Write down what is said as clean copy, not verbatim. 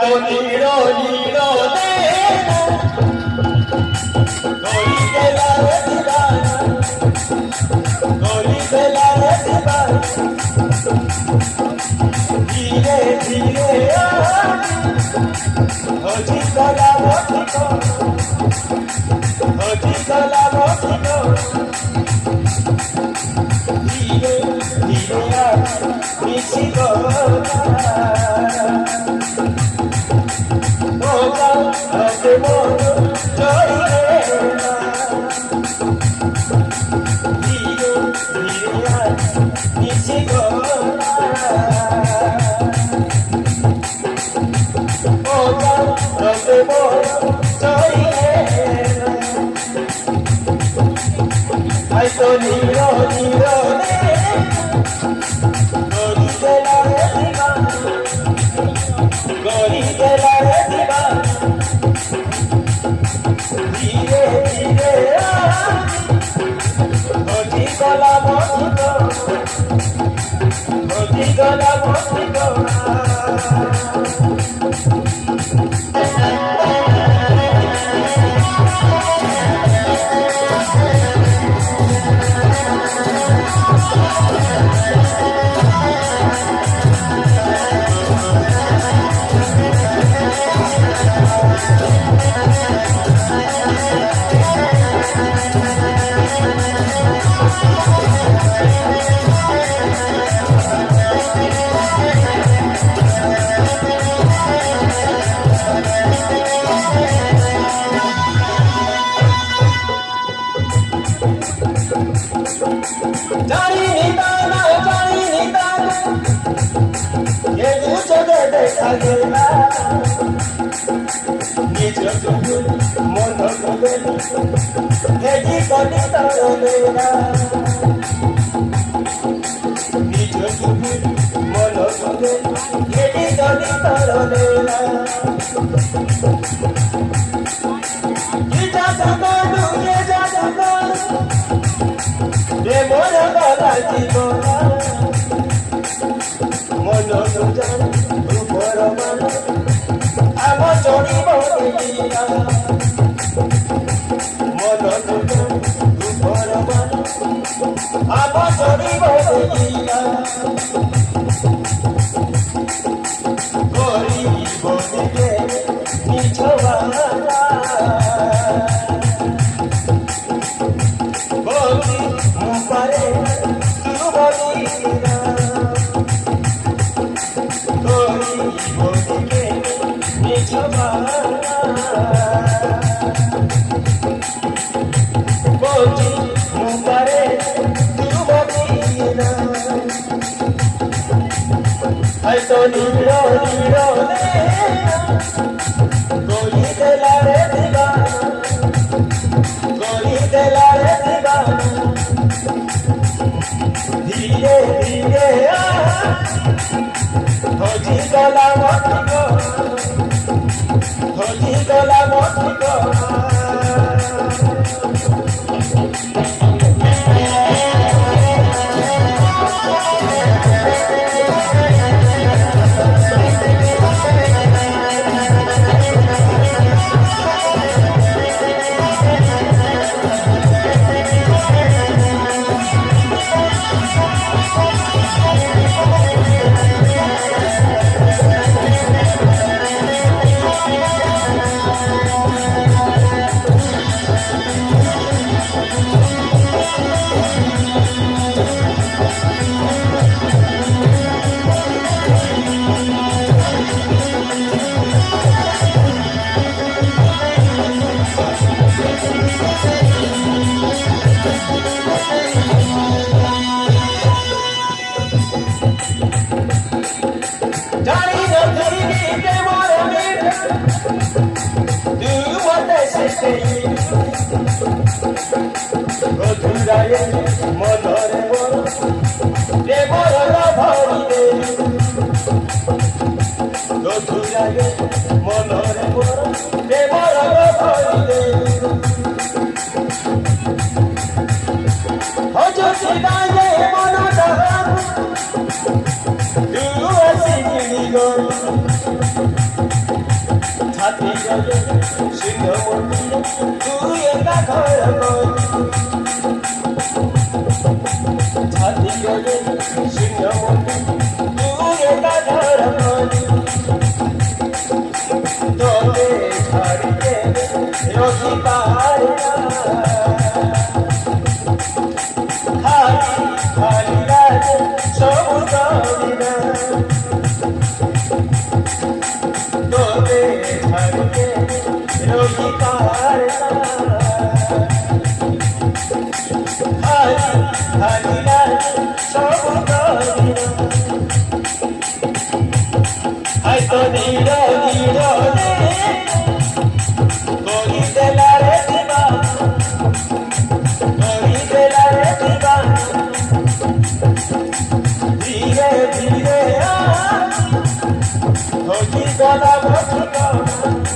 तो Nero Nero देना गोरी देला रे दीवाना गोरी देला रे दीवाना धीरे धीरे होजी गला मोठिको होजी गला मोठिको धीरे धीरे मिशी गोला Ate mono joyena Dio Dio Nishigona Oja Ate mono joyena Ay to niro niro ne Gori de la redima Gori de la redima धीरे धीरे होती गला मोठिको होती गला मोठिको जानी निदाना ये दूसरे देखा गेला निज तुझे मन तुझे ये जी कभी तारो लेना निज तुझे मन तुझे ये जी कभी तारो लेना ये जा सका ये मोर गला जीवना मन तुझा ऊपर मन आम चढ़ी बनिया मन तुझा ऊपर मन आम चढ़ी बनिया गोरी बनिए निछवाना Ay to niro niro गोरी देला रे दीवाना गोरी देला रे दीवाना धीरे धीरे होजी गला मोठिको होजी गला मोठिको Goduraye monore moro devoro bhari de Goduraye monore moro devoro bhari de Hojo sidaye monada tu asini go छाती गले सिंह मोती तू एका घरामध्ये छाती गले सिंह मोती तू एका घरामध्ये तोले छाडीचे रोजी पाहायला खाली खाली राजे समुद्राला तोले छाडीचे रोजी पाहायला खाली खाली राजे समुद्राला हाय तो नीरो नीरो कोई देला रे दीवाना कोई देला रे दीवाना धीरे धीरे होगी गला भटकाना